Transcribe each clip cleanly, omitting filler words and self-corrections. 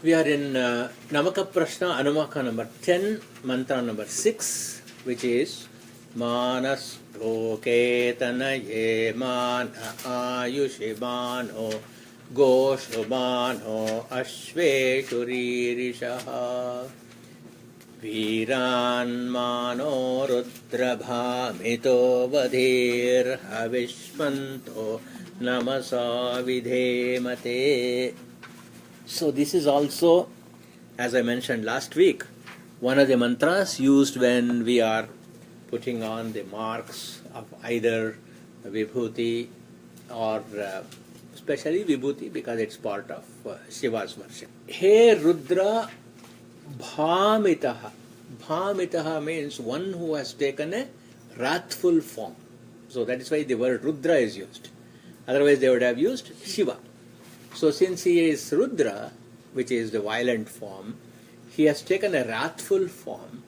We are in Namaka Prashna Anumaka number 10, mantra number 6, which is Manas Loketana Ye Man Ayushimano Goshumano Ashve Shuririshaha Viran Mano Rudrabhamito Vadhir Havishmanto Namasa Vidhemate. So this is also, as I mentioned last week, one of the mantras used when we are putting on the marks of either Vibhuti or especially Vibhuti because it's part of Shiva's worship. He Rudra Bhamitaha. Bhamitaha means one who has taken a wrathful form. So that is why the word Rudra is used. Otherwise they would have used Shiva. So since he is Rudra, which is the violent form, he has taken a wrathful form.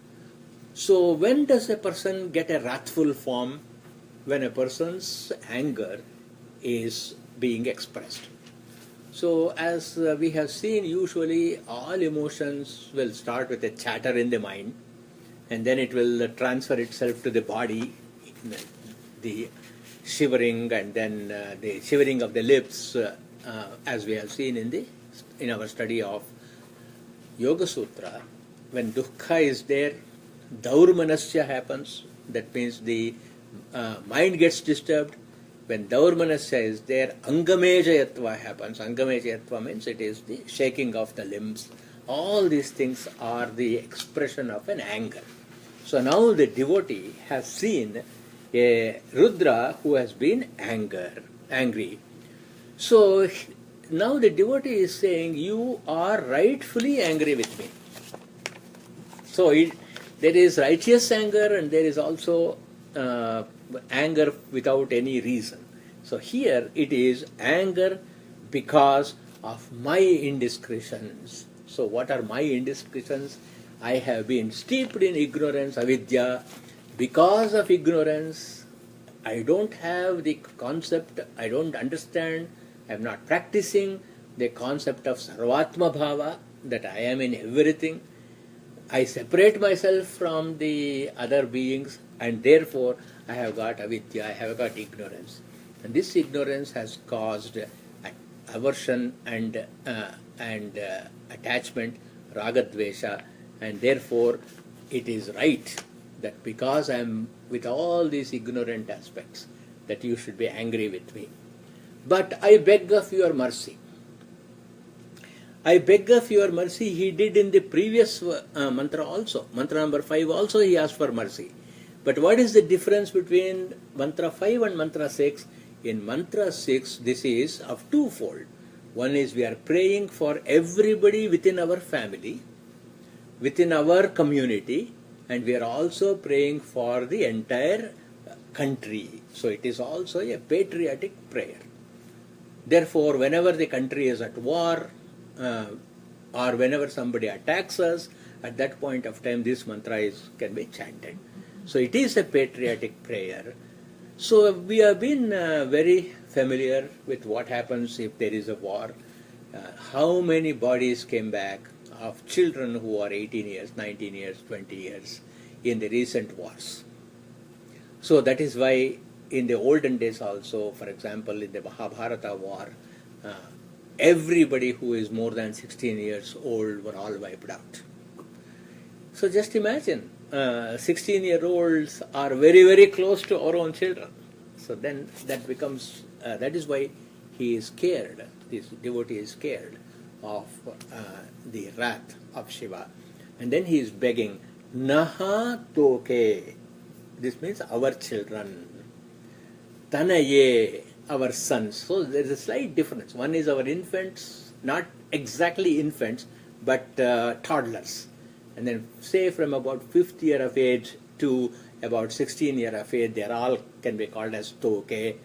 So when does a person get a wrathful form? When a person's anger is being expressed. So as we have seen, usually all emotions will start with a chatter in the mind and then it will transfer itself to the body, the shivering and then the shivering of the lips, as we have seen in our study of Yoga Sutra. When dukkha is there, daurmanasya happens. That means the mind gets disturbed. When daurmanasya is there, angamejayatva happens. Angamejayatva means it is the shaking of the limbs. All these things are the expression of an anger. So now the devotee has seen a Rudra who has been angry. So now the devotee is saying, you are rightfully angry with me. So there is righteous anger and there is also anger without any reason. So here it is anger because of my indiscretions. So what are my indiscretions? I have been steeped in ignorance, avidya. Because of ignorance, I don't have the concept, I don't understand, I am not practicing the concept of sarvatma bhava, that I am in everything. I separate myself from the other beings and therefore I have got avidya, I have got ignorance. And this ignorance has caused aversion and attachment, ragadvesha, and therefore it is right that because I am with all these ignorant aspects, that you should be angry with me. But I beg of your mercy. I beg of your mercy, he did in the previous mantra also. Mantra number 5 also he asked for mercy. But what is the difference between mantra 5 and mantra 6? In mantra 6, this is of twofold. One is we are praying for everybody within our family, within our community, and we are also praying for the entire country. So it is also a patriotic prayer. Therefore, whenever the country is at war or whenever somebody attacks us, at that point of time this mantra can be chanted. So it is a patriotic prayer. So we have been very familiar with what happens if there is a war. How many bodies came back of children who are 18 years, 19 years, 20 years in the recent wars. So that is why in the olden days also, for example, in the Mahabharata war, everybody who is more than 16 years old were all wiped out. So just imagine, 16-year-olds are very, very close to our own children. So then that becomes, that is why he is scared, this devotee is scared of the wrath of Shiva. And then he is begging, Naha Toke, this means our children. Tanaye, our sons. So there is a slight difference. One is our infants, not exactly infants, but toddlers. And then say from about 5th year of age to about 16 year of age, they are all can be called as Toke.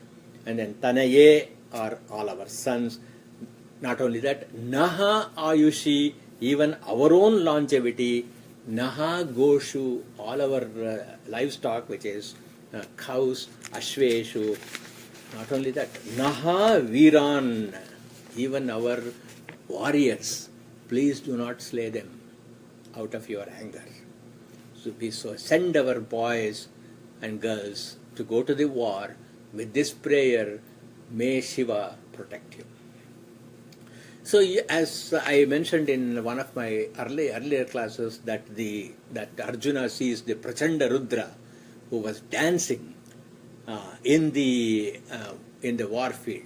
And then Tanaye are all our sons. Not only that, Naha Ayushi, even our own longevity, Naha Goshu, all our livestock, which is cows, Ashveshu. Not only that, Naha Viran, even our warriors, please do not slay them out of your anger. So we send our boys and girls to go to the war with this prayer, may Shiva protect you. So as I mentioned in one of my earlier classes, that Arjuna sees the Prachanda Rudra who was dancing in the war field,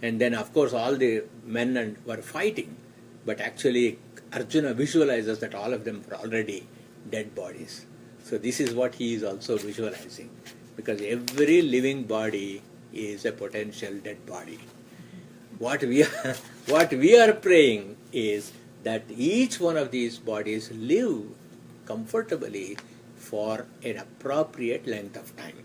and then of course all the men were fighting, but actually Arjuna visualizes that all of them were already dead bodies. So this is what he is also visualizing, because every living body is a potential dead body. What we are praying is that each one of these bodies live comfortably for an appropriate length of time.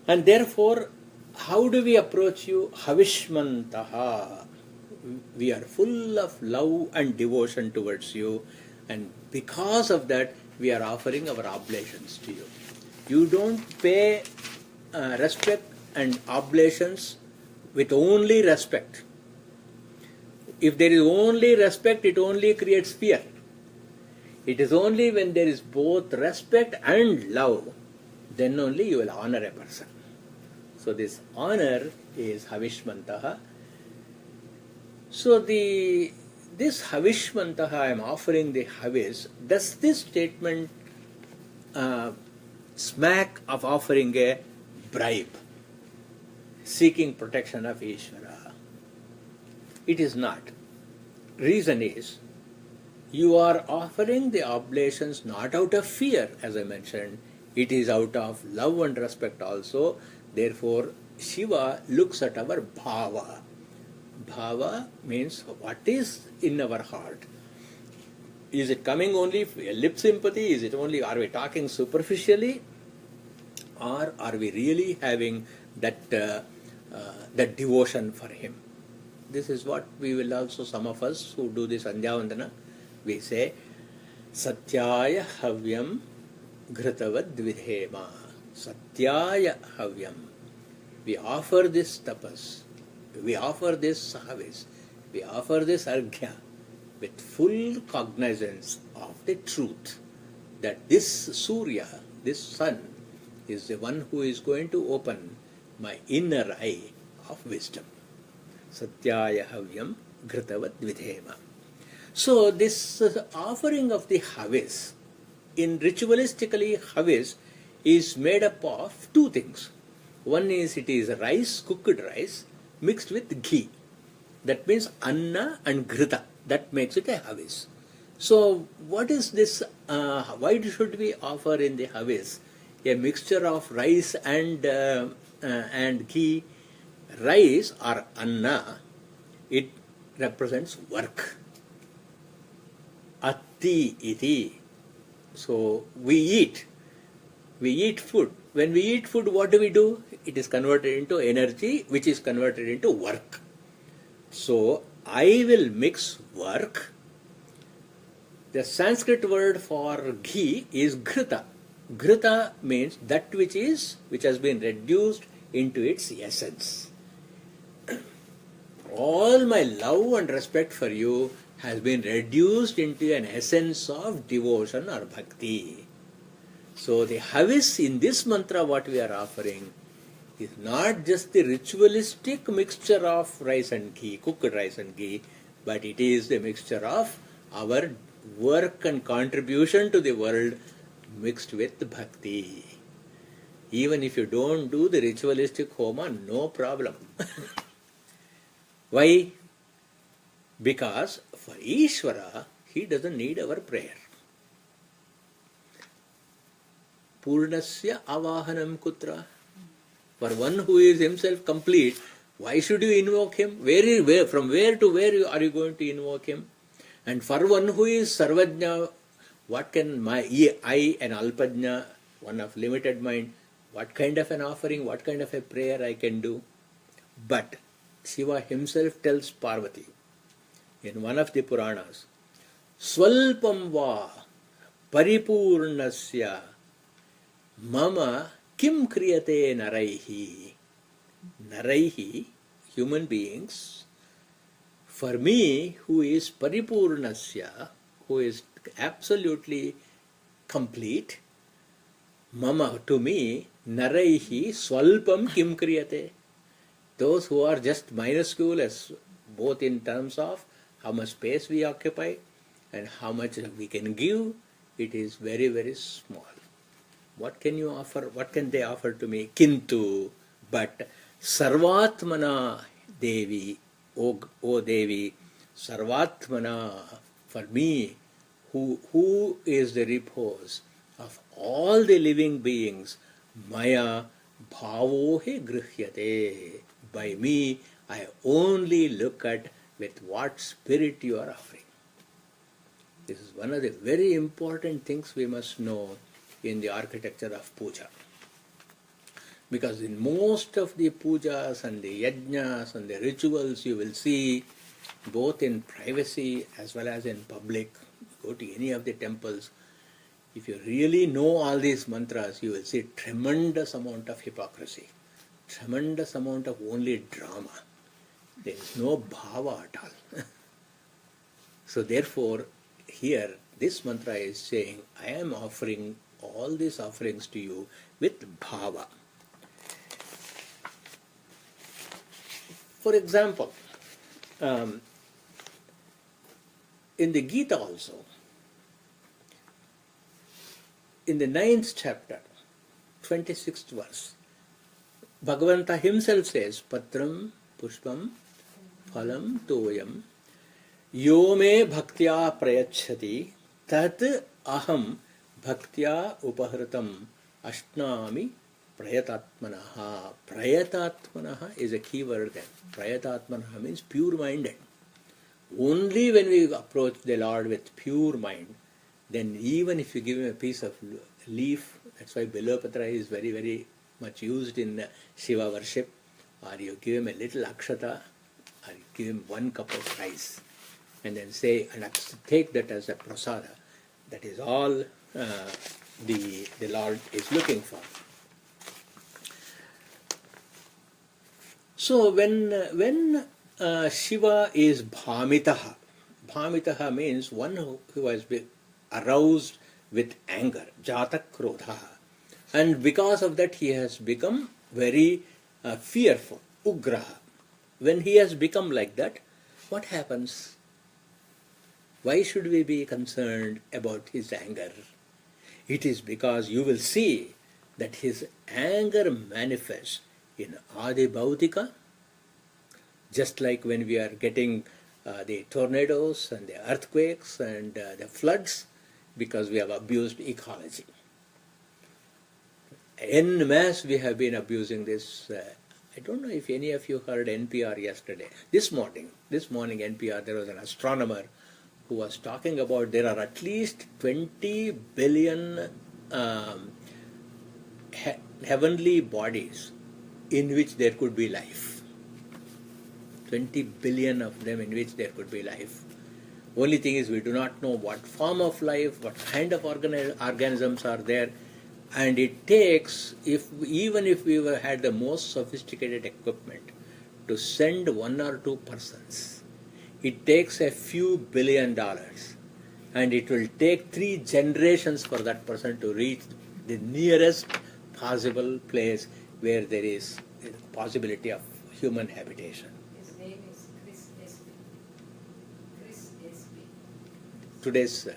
And therefore, how do we approach you? Havishmantaha. We are full of love and devotion towards you, and because of that, we are offering our oblations to you. You don't pay respect and oblations with only respect. If there is only respect, it only creates fear. It is only when there is both respect and love, then only you will honor a person. So this honor is Havishmantaha. So this Havishmantaha, I am offering the Havish, does this statement smack of offering a bribe, seeking protection of Ishvara? It is not. Reason is, you are offering the oblations not out of fear, as I mentioned, it is out of love and respect also. Therefore, Shiva looks at our bhava. Bhava means what is in our heart. Is it coming only lip sympathy? Is it only, are we talking superficially? Or are we really having that devotion for him? This is what we will also, some of us who do this Sandhya Vandana, we say, Satyaya Havyam Ghrutavad Vidhema. Satyaya Havyam. We offer this tapas, we offer this sahavis, we offer this arghya with full cognizance of the truth that this Surya, this sun, is the one who is going to open my inner eye of wisdom. Satyaya Havyam Ghrutavad Vidhema. So this offering of the Havis, in ritualistically Havis, is made up of two things. One is, it is rice, cooked rice, mixed with ghee. That means anna and ghrita. That makes it a Havis. So what is this, why should we offer in the Havis a mixture of rice and ghee? Rice or anna, it represents work. Atti iti. So we eat food. When we eat food, what do? It is converted into energy, which is converted into work. So I will mix work. The Sanskrit word for ghee is ghrita. Ghrita means that which has been reduced into its essence. All my love and respect for you has been reduced into an essence of devotion or bhakti. So the Havis in this mantra, what we are offering, is not just the ritualistic mixture of rice and ghee, cooked rice and ghee, but it is the mixture of our work and contribution to the world mixed with bhakti. Even if you don't do the ritualistic homa, no problem. Why? Because for Ishvara, he doesn't need our prayer. Purnasya avahanam kutra. For one who is himself complete, why should you invoke him? From where to where are you going to invoke him? And for one who is sarvajna, what can I, an alpajna, one of limited mind, what kind of an offering, what kind of a prayer I can do? But Shiva himself tells Parvati in one of the Puranas, Swalpam va paripurnasya mama kim kriyate naraihi. Naraihi, human beings, For me, who is paripurnasya, who is absolutely complete, mama, to me, naraihi swalpam kim kriyate. Those who are just minuscule, as both in terms of how much space we occupy and how much we can give, it is very, very small. What can you offer? What can they offer to me? Kintu, but sarvatmana Devi, O Devi, sarvatmana, for me, who is the repose of all the living beings, maya bhavo he grihyate. By me, I only look at with what spirit you are offering. This is one of the very important things we must know in the architecture of puja. Because in most of the pujas and the yajnas and the rituals, you will see, both in privacy as well as in public, go to any of the temples, if you really know all these mantras, you will see tremendous amount of hypocrisy, tremendous amount of only drama. There is no bhava at all. So therefore, here this mantra is saying, I am offering all these offerings to you with bhava. For example, in the Gita also, in the 9th chapter, 26th verse, Bhagavanta himself says, Patram Pushpam Phalam Toyam Yo me bhaktya prayachati tat aham bhaktya upahritam ashnami prayatatmanaha. Prayatatmanaha is a key word there. Prayatatmanaha means pure-minded. Only when we approach the Lord with pure mind, then even if you give him a piece of leaf, that's why Bilopatra is very, very much used in Shiva worship, or you give him a little akshata, or you give him 1 cup of rice, and then say, and take that as a prasada. That is all the Lord is looking for. So when Shiva is bhamitaha, bhamitaha means one who has been aroused with anger, jata krodha, and because of that he has become very fearful, ugraha. When he has become like that, what happens? Why should we be concerned about his anger? It is because you will see that his anger manifests in Adi Bhautika, just like when we are getting the tornadoes and the earthquakes and the floods, because we have abused ecology. En masse we have been abusing this. I don't know if any of you heard NPR yesterday. This morning NPR, there was an astronomer who was talking about there are at least 20 billion heavenly bodies in which there could be life. 20 billion of them in which there could be life. Only thing is we do not know what form of life, what kind of organisms are there, and it takes, even if we had the most sophisticated equipment to send 1 or 2 persons, it takes a few $1 billion, and it will take 3 generations for that person to reach the nearest possible place where there is a possibility of human habitation. His name is Chris S.B. Chris S.B. Today's,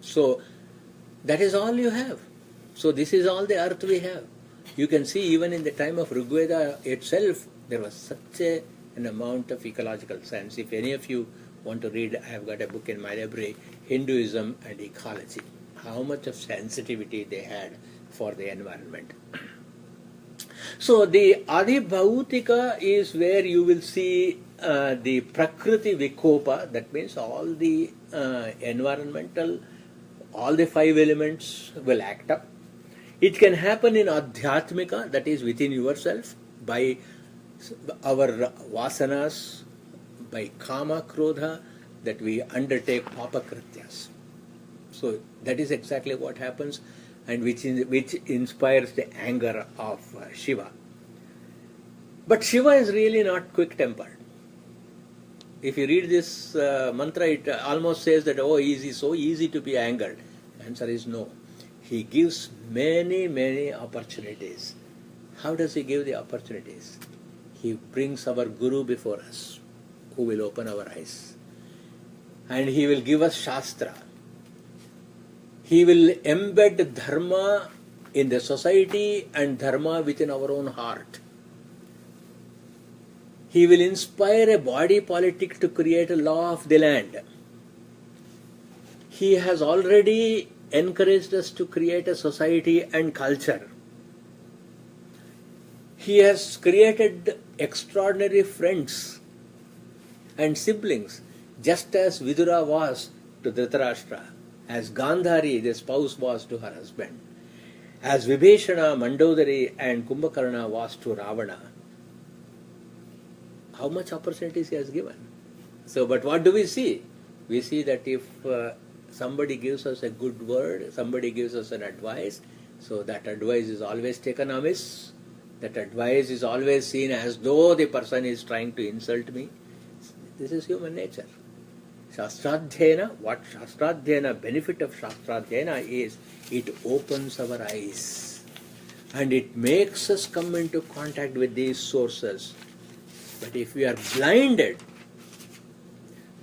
so that is all you have. So this is all the earth we have. You can see even in the time of Rigveda itself, there was such an amount of ecological science. If any of you want to read, I have got a book in my library, Hinduism and Ecology. How much of sensitivity they had for the environment. So the Adi Bhautika is where you will see the Prakriti Vikopa, that means all the environmental, all the 5 elements will act up. It can happen in Adhyatmika, that is within yourself, by our vasanas, by Kama Krodha, that we undertake Papakrityas. So that is exactly what happens, and which inspires the anger of Shiva. But Shiva is really not quick-tempered. If you read this mantra, it almost says that, oh, easy, so easy to be angered. Answer is no. He gives many, many opportunities. How does he give the opportunities? He brings our Guru before us, who will open our eyes. And he will give us Shastra. He will embed Dharma in the society and Dharma within our own heart. He will inspire a body politic to create a law of the land. He has already encouraged us to create a society and culture. He has created extraordinary friends and siblings, just as Vidura was to Dhritarashtra, as Gandhari, the spouse, was to her husband, as Vibhishana, Mandodari and Kumbhakarna was to Ravana. How much opportunities he has given. So, but what do we see? We see that if somebody gives us a good word, somebody gives us an advice, so that advice is always taken amiss. That advice is always seen as though the person is trying to insult me. This is human nature. Shastradhyayana, what Shastradhyayana, benefit of Shastradhyayana is, it opens our eyes and it makes us come into contact with these sources. But if we are blinded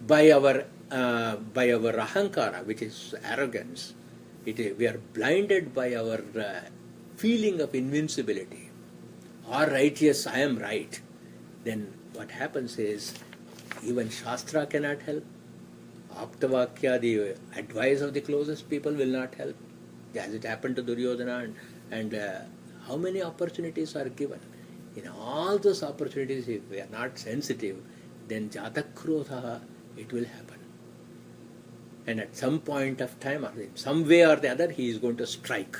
by our ahankara, which is arrogance, we are blinded by our feeling of invincibility, or righteous, I am right, then what happens is, even Shastra cannot help. Aptavakya, the advice of the closest people, will not help, as it happened to Duryodhana. And how many opportunities are given? In all those opportunities, if we are not sensitive, then Jatakrodha, it will happen. And at some point of time, or in some way or the other, he is going to strike.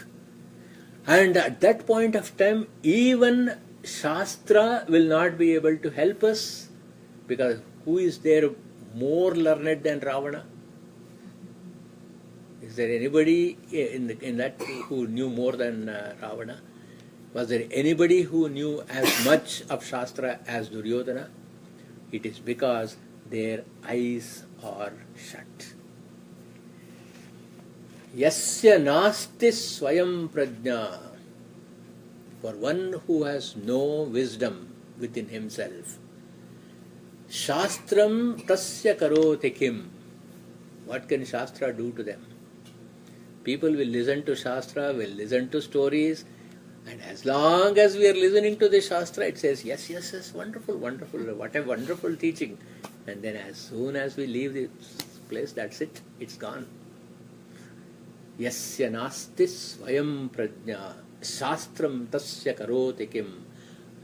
And at that point of time, even Shastra will not be able to help us, because who is there more learned than Ravana? Is there anybody in that who knew more than Ravana? Was there anybody who knew as much of Shastra as Duryodhana? It is because their eyes are shut. Yasya nasti swayam prajna. For one who has no wisdom within himself. Shastram tasya karoti kim. What can Shastra do to them? People will listen to Shastra, will listen to stories, and as long as we are listening to the Shastra, it says, yes, yes, yes, wonderful, wonderful, what a wonderful teaching. And then as soon as we leave this place, that's it, it's gone. Yasya nasti swayam prajna, shastram tasya karoti kim,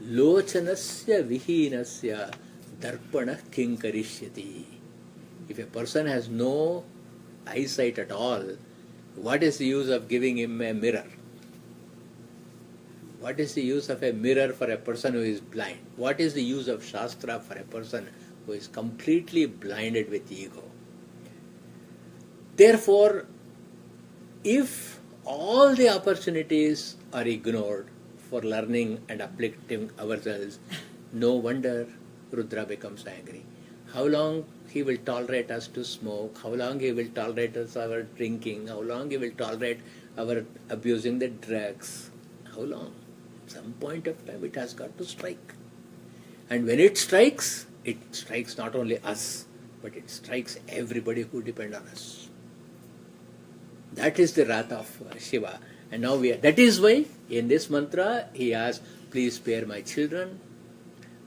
lochanasya vihinasya darpana kinkarishyati. If a person has no eyesight at all, what is the use of giving him a mirror? What is the use of a mirror for a person who is blind? What is the use of Shastra for a person who is completely blinded with ego? Therefore, if all the opportunities are ignored for learning and uplifting ourselves, no wonder Rudra becomes angry. How long he will tolerate us to smoke? How long he will tolerate us our drinking? How long he will tolerate our abusing the drugs? How long? Some point of time it has got to strike. And when it strikes not only us, but it strikes everybody who depend on us. That is the wrath of Shiva. And now that is why in this mantra he asks, please spare my children,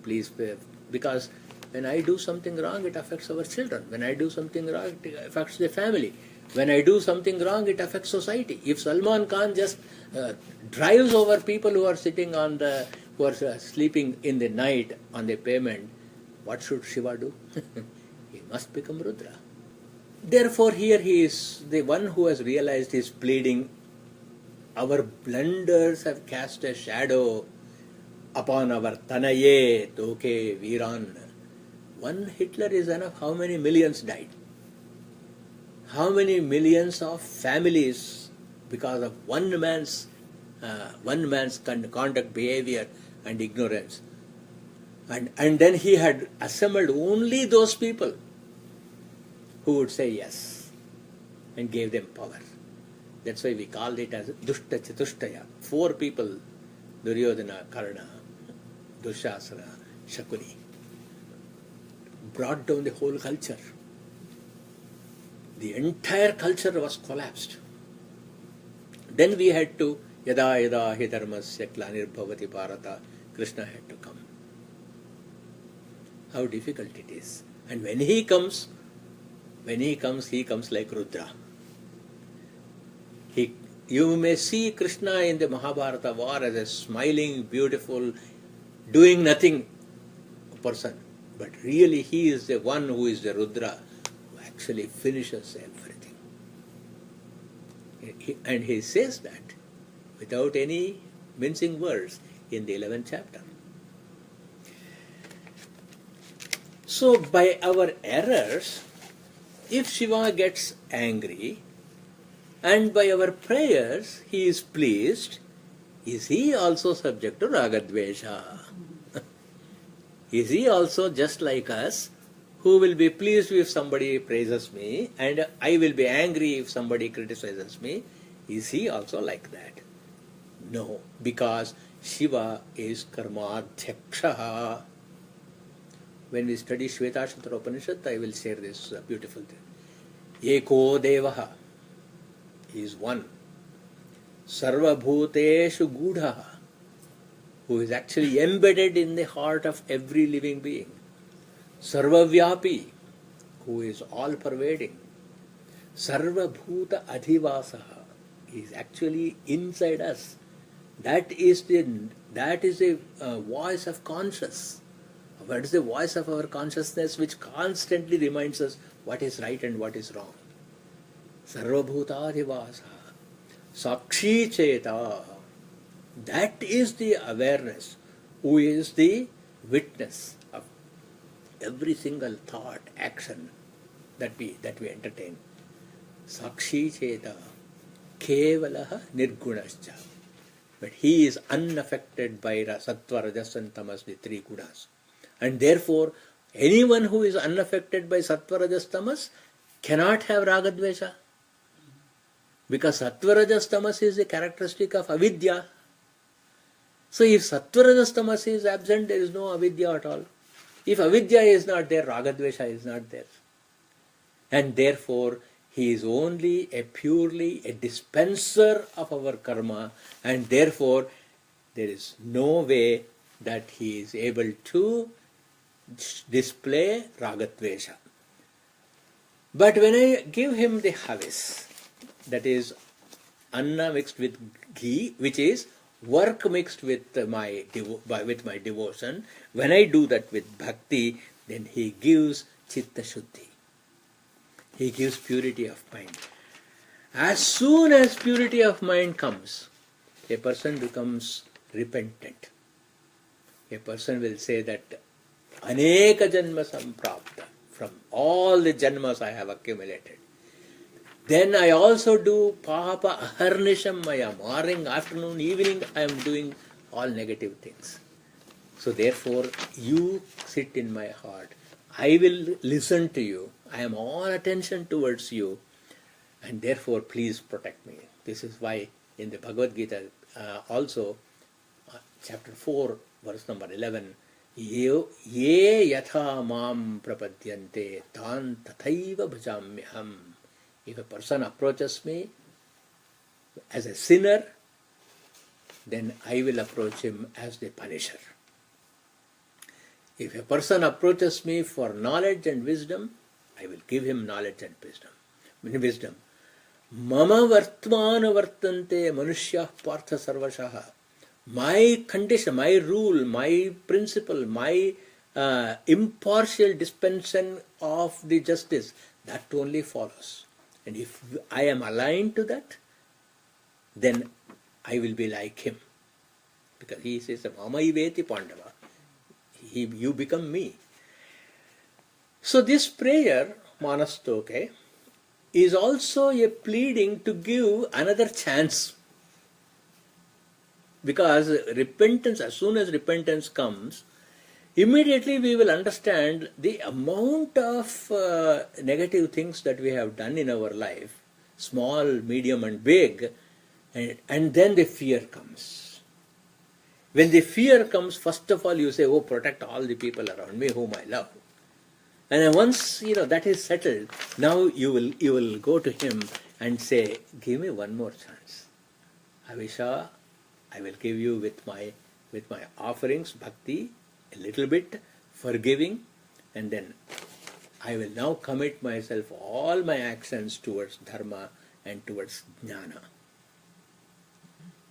please spare, because when I do something wrong, it affects our children. When I do something wrong, it affects the family. When I do something wrong, it affects society. If Salman Khan just drives over people who are sitting who are sleeping in the night on the pavement, what should Shiva do? He must become Rudra. Therefore, here he is the one who has realized his pleading. Our blunders have cast a shadow upon our Tanaye, Toke, Viran. One Hitler is enough. How many millions died? How many millions of families because of one man's conduct, behavior and ignorance? And then he had assembled only those people who would say yes and gave them power. That's why we called it as Dushta Chatushtaya. 4 people, Duryodhana, Karna, Dushasana, Shakuni, brought down the whole culture. The entire culture was collapsed. Then we had to, Yada Yada Hi Dharmasya Glanir Bharata, Krishna had to come. How difficult it is. And when he comes like Rudra. You may see Krishna in the Mahabharata war as a smiling, beautiful, doing nothing person. But really he is the one who is the Rudra, who actually finishes everything. And he says that without any mincing words in the 11th chapter. So by our errors, if Shiva gets angry, and by our prayers he is pleased, is he also subject to Ragadvesha? Is he also just like us, who will be pleased if somebody praises me, and I will be angry if somebody criticizes me? Is he also like that? No, because Shiva is Karmadhyaksha. When we study Shvetashvatara Upanishad, I will share this beautiful thing. Eko Devaha, he is one. Sarva Bhuteshu Gudha, who is actually embedded in the heart of every living being. Sarva Vyapi, who is all pervading. Sarva Bhuta Adhivasaha, he is actually inside us. That is the voice of conscious. What is the voice of our consciousness which constantly reminds us what is right and what is wrong? Sarvabhutadhivasa, Sakshi Cheta. That is the awareness, who is the witness of every single thought, action that we entertain. Sakshi Cheta, Kevalaha Nirgunascha. But he is unaffected by Sattva, Rajas and Tamas, the 3 gunas. And therefore, anyone who is unaffected by Sattva, Rajas, Tamas cannot have Ragadvesha. Because Sattva, Rajas, Tamas is a characteristic of avidya. So if Sattva, Rajas, Tamas is absent, there is no avidya at all. If avidya is not there, Ragadvesha is not there. And therefore, he is only purely a dispenser of our karma, and therefore there is no way that he is able to display Ragadvesha. But when I give him the havis, that is anna mixed with ghee, which is work mixed with my devotion, when I do that with bhakti, then he gives chitta shuddhi. He gives purity of mind. As soon as purity of mind comes, a person becomes repentant. A person will say that Aneka Janma Samprapta, from all the Janmas I have accumulated. Then I also do Papa Aharnisham Maya, morning, afternoon, evening, I am doing all negative things. So therefore, you sit in my heart. I will listen to you. I am all attention towards you. And therefore, please protect me. This is why in the Bhagavad Gita, also, chapter 4, verse number 11, Ye yatha mam prapadyante tan tathaiva bhajamyaham. If a person approaches me as a sinner, then I will approach him as the punisher. If a person approaches me for knowledge and wisdom, I will give him knowledge and wisdom. Mama vartmana vartante manushya partha sarvashaha. My condition, my rule, my principle, my impartial dispensation of the justice, that only follows. And if I am aligned to that, then I will be like him. Because he says, Mama iveti Pandava. You become me. So this prayer, Manastoke, is also a pleading to give another chance. Because repentance, as soon as repentance comes, immediately we will understand the amount of negative things that we have done in our life, small, medium, and big, and then the fear comes. When the fear comes, first of all you say, oh, protect all the people around me whom I love. And then once that is settled, now you will go to him and say, give me one more chance. Avisha, I will give you with my offerings, bhakti, a little bit, forgiving, and then I will now commit myself, all my actions towards dharma and towards jnana.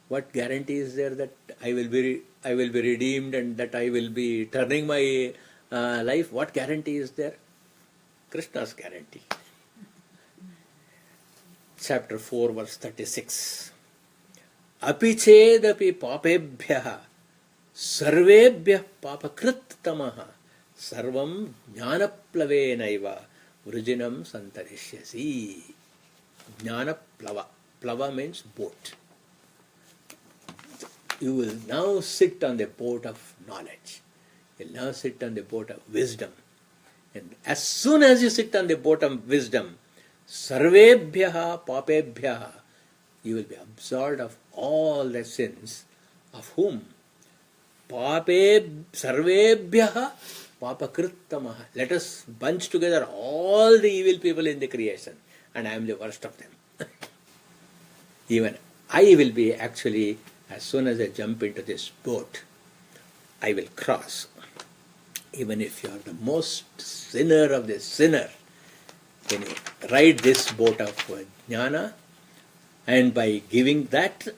What guarantee is there that I will be redeemed and that I will be turning my life? What guarantee is there? Krishna's guarantee. Chapter 4, verse 36. Api chedapi papebhyaha sarvebhyah papakrittamaha sarvam jnanaplavenaiva vrujinam santarishyasi. Jnanaplava. Plava means boat. You will now sit on the boat of knowledge. You will now sit on the boat of wisdom. And as soon as you sit on the boat of wisdom, sarvebhyaha papebhyaha, you will be absolved of all the sins. Of whom? Sarvebhyaha papakrittamaha. Let us bunch together all the evil people in the creation, and I am the worst of them. Even I will be actually, as soon as I jump into this boat, I will cross. Even if you are the most sinner of the sinner, when you ride this boat of jnana, and by giving that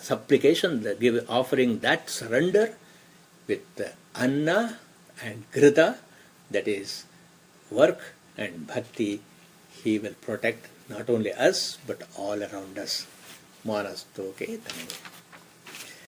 supplication, offering that surrender with anna and grita, that is work and bhakti, he will protect not only us but all around us. Manastoke Tanve.